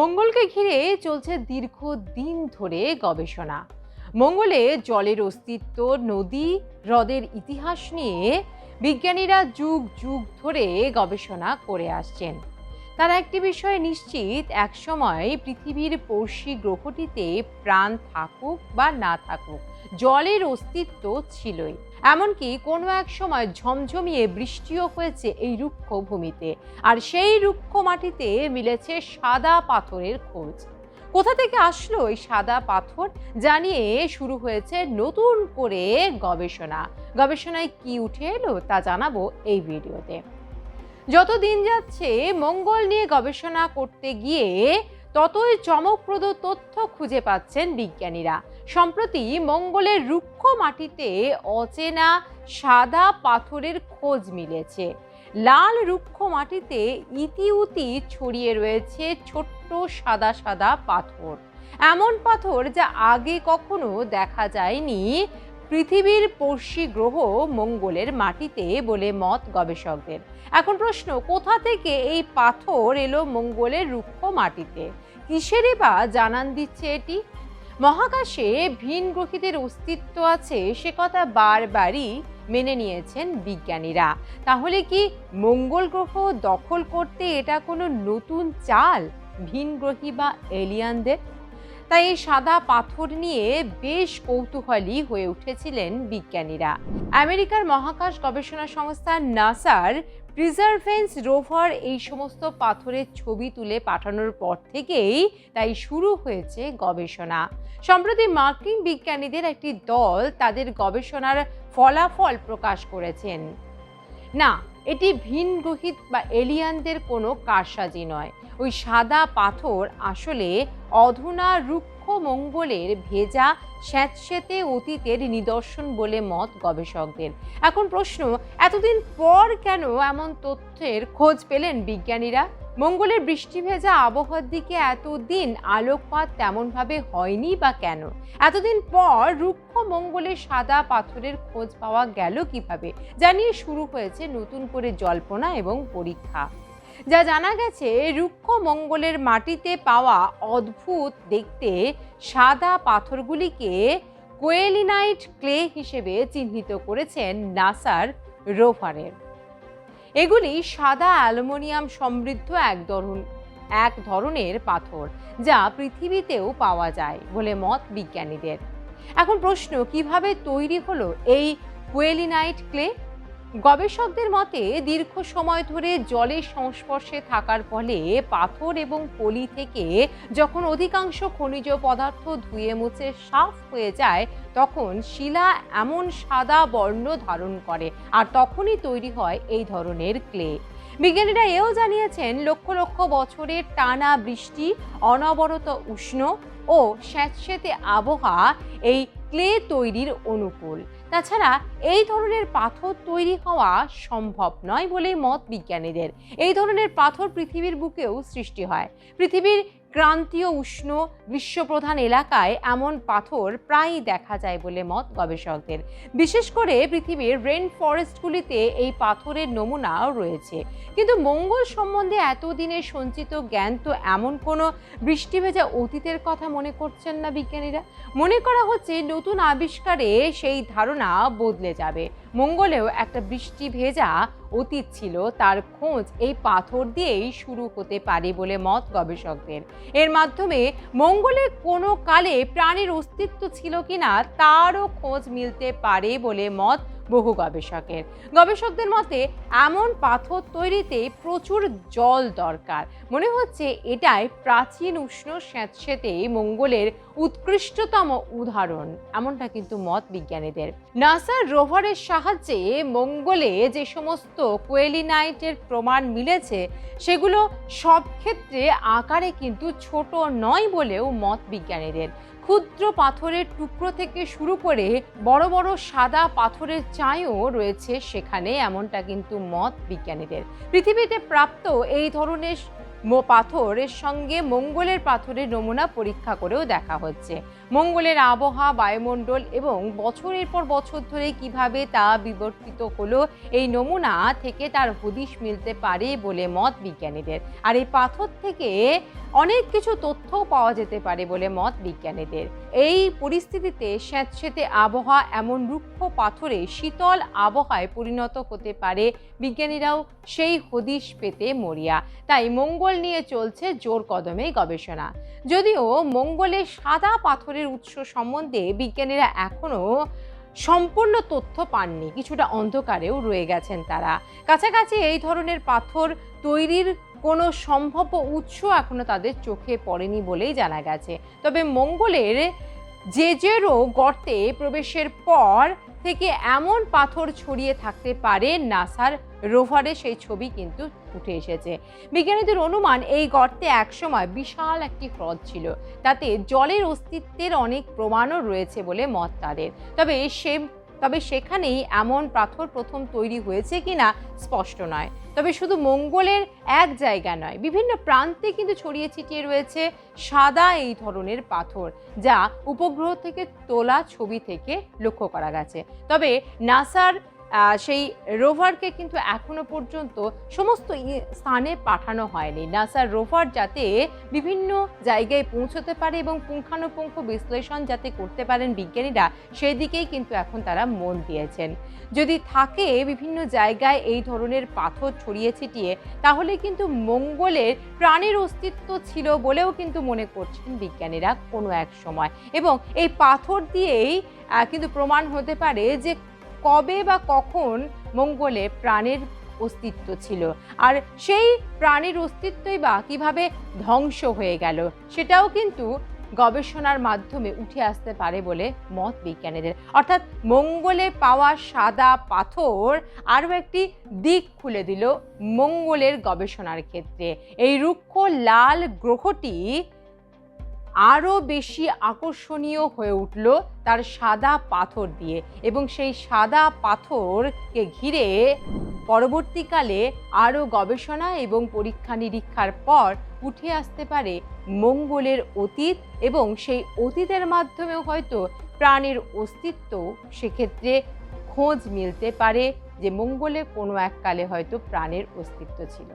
মঙ্গলকে ঘিরে চলছে দীর্ঘদিন ধরে গবেষণা। মঙ্গলে জলের অস্তিত্ব, নদী হ্রদের ইতিহাস নিয়ে বিজ্ঞানীরা যুগ যুগ ধরে গবেষণা করে আসছেন। তারা একটি বিষয়ে নিশ্চিত, একসময় পৃথিবীর পড়শি গ্রহটিতে প্রাণ থাকুক বা না থাকুক, জলের অস্তিত্ব ছিলই। এমনকি কোনো এক সময় ঝমঝমিয়ে বৃষ্টিও হয়েছে এই রুক্ষ ভূমিতে, আর সেই রুক্ষ মাটিতে মিলেছে সাদা পাথরের খোঁজ। কোথা থেকে আসলো এই সাদা পাথর জানিয়ে শুরু হয়েছে নতুন করে গবেষণায় কি উঠে এলো তা জানাবো এই ভিডিওতে। যত দিন যাচ্ছে মঙ্গল নিয়ে গবেষণা করতে গিয়ে ততই চমকপ্রদ তথ্য খুঁজে পাচ্ছেন বিজ্ঞানীরা। সম্প্রতি মঙ্গলের রুক্ষ মাটিতে অচেনা সাদা পাথরের খোঁজ মিলেছে। লাল রুক্ষ মাটিতে ইতিউতি ছড়িয়ে রয়েছে ছোট্ট সাদা সাদা পাথর, এমন পাথর যা আগে কখনো দেখা যায়নি পৃথিবীর পড়শি গ্রহ মঙ্গলের মাটিতে বলে মত গবেষকদের। এখন প্রশ্ন, কোথা থেকে এই পাথর এলো মঙ্গলের রুক্ষ মাটিতে? কিসেরই বা জানান দিচ্ছে এটি? মহাকাশে ভিন গ্রহীদের অস্তিত্ব আছে সে কথা বারবারই মেনে নিয়েছেন বিজ্ঞানীরা। তাহলে কি মঙ্গল গ্রহ দখল করতে এটা কোনো নতুন চাল ভিন গ্রহী বা এলিয়ানদের? তাই এই সাদা পাথর নিয়ে বেশ কৌতূহলী হয়ে উঠেছিলেন বিজ্ঞানীরা। আমেরিকার মহাকাশ গবেষণা সংস্থা নাসার প্রিজারভেন্স রোভার এই সমস্ত পাথরের ছবি তুলে পাঠানোর পর থেকেই তাই শুরু হয়েছে গবেষণা। সম্প্রতি মার্কিন বিজ্ঞানীদের একটি দল তাদের গবেষণার ফলাফল প্রকাশ করেছেন। না, এটি ভিন গ্রহীত বা এলিয়ানদের কোনো কারসাজি নয়। ওই সাদা পাথর আসলে অধুনা রুক্ষ মঙ্গলের ভেজা স্যাঁতসেঁতে অতীতের নিদর্শন বলে মত গবেষকদের। এখন প্রশ্ন, এতদিন পর কেন এমন তথ্যের খোঁজ পেলেন বিজ্ঞানীরা? মঙ্গলের বৃষ্টি ভেজা আবহাওয়ার দিকে এতদিন আলোকপাত তেমনভাবে হয়নি বা কেন? এতদিন পর রুক্ষ মঙ্গলের সাদা পাথরের খোঁজ পাওয়া গেল কিভাবে জানিয়ে শুরু হয়েছে নতুন করে জল্পনা এবং পরীক্ষা। যা জানা গেছে, রুক্ষ মঙ্গলের মাটিতে পাওয়া অদ্ভুত দেখতে সাদা পাথরগুলিকে কোয়েলিনাইট ক্লে হিসেবে চিহ্নিত করেছেন নাসার রোভারের। এগুলি সাদা অ্যালুমিনিয়াম সমৃদ্ধ এক ধরনের পাথর যা পৃথিবীতেও পাওয়া যায় বলে মত বিজ্ঞানীদের। এখন প্রশ্ন, কিভাবে তৈরি হলো এই কোয়েলিনাইট ক্লে? গবেষকদের মতে দীর্ঘ সময় ধরে জলের সংস্পর্শে থাকার ফলে পাথর এবং পলি থেকে যখন অধিকাংশ খনিজ পদার্থ ধুয়ে মুছে সাফ হয়ে যায় তখন শিলা এমন সাদা বর্ণ ধারণ করে, আর তখনই তৈরি হয় এই ধরনের ক্লে। বিজ্ঞানীরা এও জানিয়েছেন, লক্ষ লক্ষ বছরের টানা বৃষ্টি, অনবরত উষ্ণ ও স্যাঁতসেঁতে আবহাওয়া এই ক্লে তৈরির অনুকূল। তাছাড়া এই ধরনের পাথর তৈরি হওয়া সম্ভব নয় বলেই মত বিজ্ঞানীদের। এই ধরনের পাথর পৃথিবীর বুকেও সৃষ্টি হয়। পৃথিবীর ক্রান্তীয় উষ্ণ গ্রীষ্মপ্রধান এলাকায় এমন পাথর প্রায়ই দেখা যায় বলে মত গবেষকদের। বিশেষ করে পৃথিবীর রেন ফরেস্টগুলিতে এই পাথরের নমুনাও রয়েছে। কিন্তু মঙ্গল সম্বন্ধে এতদিনের সঞ্চিত জ্ঞান তো এমন কোনো বৃষ্টি ভেজা অতীতের কথা মনে করছেন না বিজ্ঞানীরা। মনে করা হচ্ছে নতুন আবিষ্কারে সেই ধারণা বদলে যাবে। মঙ্গলেও একটা বৃষ্টি ভেজা অতীত ছিল, তার খোঁজ এই পাথর দিয়েই শুরু হতে পারে বলে মত গবেষকদের। এর মাধ্যমে মঙ্গলে কোনো কালে প্রাণীর অস্তিত্ব ছিল কিনা তারও খোঁজ মিলতে পারে বলে মত বহু গবেষকদের মতে এমন পাথর তৈরিতে প্রচুর জল দরকার। মনে হচ্ছে এটাই প্রাচীন উষ্ণ স্যাঁতসেঁতে মঙ্গলের উৎকৃষ্টতম উদাহরণ, এমনটা কিন্তু মত বিজ্ঞানীদের। নাসার রোভারের সাহায্যে মঙ্গলে যে সমস্ত কোয়েলিনাইটের প্রমাণ মিলেছে সেগুলো সব ক্ষেত্রে আকারে কিন্তু ছোট নয় বলেও মত বিজ্ঞানীদের। ক্ষুদ্র পাথরের টুকরো থেকে শুরু করে বড় বড় সাদা পাথরের চাইও রয়েছে সেখানে, এমনটা কিন্তু মত বিজ্ঞানীদের। পৃথিবীতে প্রাপ্ত এই ধরনের পাথরের সঙ্গে মঙ্গলের পাথরের নমুনা পরীক্ষা করেও দেখা হচ্ছে। মঙ্গলের আবহাওয়া, বায়ুমণ্ডল এবং বছরের পর বছর ধরে কিভাবে তা বিবর্তিত হলো, এই নমুনা থেকে তার হদিশ মিলতে পারে বলে মত বিজ্ঞানীদের। আর এই পাথর থেকে অনেক কিছু তথ্যও পাওয়া যেতে পারে বলে মত বিজ্ঞানীদের। এই পরিস্থিতিতে স্যাঁতসেঁতে আবহাওয়া এমন রুক্ষ পাথরে শীতল আবহাওয়ায় পরিণত হতে পারে, বিজ্ঞানীরাও সেই হদিশ পেতে মরিয়া। তাই মঙ্গল নিয়ে চলছে জোর কদমে গবেষণা। যদিও মঙ্গলের সাদা পাথরের উৎস সম্বন্ধে বিজ্ঞানীরা এখনো সম্পূর্ণ তথ্য পাননি, কিছুটা অন্ধকারেও রয়ে গেছেন তারা। কাছাকাছি এই ধরনের পাথর তৈরির কোনো সম্ভাব্য উৎস এখনো তাদের চোখে পড়েনি বলেই জানা গেছে। তবে মঙ্গলের জেজেরো গর্তে প্রবেশের পর থেকে এমন পাথর ছড়িয়ে থাকতে পারে, নাসার রোভারে সেই ছবি কিন্তু উঠে এসেছে। বিজ্ঞানীদের অনুমান, এই গর্তে একসময় বিশাল একটি হ্রদ ছিল, তাতে জলের অস্তিত্বের অনেক প্রমাণও রয়েছে বলে মত তাদের। তবে সেখানেই এমন পাথর প্রথম তৈরি হয়েছে কিনা স্পষ্ট নয়। তবে শুধু মঙ্গলের এক জায়গা নয়, বিভিন্ন প্রান্তে কিন্তু ছড়িয়ে ছিটিয়ে রয়েছে সাদা এই ধরনের পাথর, যা উপগ্রহ থেকে তোলা ছবি থেকে লক্ষ্য করা গেছে। তবে নাসার সেই রোভারকে কিন্তু এখনো পর্যন্ত সমস্ত স্থানে পাঠানো হয়নি। নাসার রোভার যাতে বিভিন্ন জায়গায় পৌঁছতে পারে এবং পুঙ্খানুপুঙ্খ বিশ্লেষণ যাতে করতে পারেন বিজ্ঞানীরা, সেই দিকেই কিন্তু এখন তারা মন দিয়েছেন। যদি থাকে বিভিন্ন জায়গায় এই ধরনের পাথর ছড়িয়ে ছিটিয়ে, তাহলে কিন্তু মঙ্গলের প্রাণের অস্তিত্ব ছিল বলেও কিন্তু মনে করছেন বিজ্ঞানীরা কোনো এক সময়। এবং এই পাথর দিয়েই কিন্তু প্রমাণ হতে পারে যে কবে বা কখন মঙ্গলে প্রাণের অস্তিত্ব ছিল, আর সেই প্রাণের অস্তিত্বই বা কিভাবে ধ্বংস হয়ে গেল, সেটাও কিন্তু গবেষণার মাধ্যমে উঠে আসতে পারে বলে মত বিজ্ঞানীদের। অর্থাৎ মঙ্গলে পাওয়া সাদা পাথর আরও একটি দিক খুলে দিল মঙ্গলের গবেষণার ক্ষেত্রে। এই রুক্ষ লাল গ্রহটি আরও বেশি আকর্ষণীয় হয়ে উঠল তার সাদা পাথর দিয়ে, এবং সেই সাদা পাথরকে ঘিরে পরবর্তীকালে আরও গবেষণা এবং পরীক্ষা নিরীক্ষার পর উঠে আসতে পারে মঙ্গলের অতীত, এবং সেই অতীতের মাধ্যমেও হয়তো প্রাণের অস্তিত্ব সেক্ষেত্রে খোঁজ মিলতে পারে যে মঙ্গলে কোনো এককালে হয়তো প্রাণের অস্তিত্ব ছিল।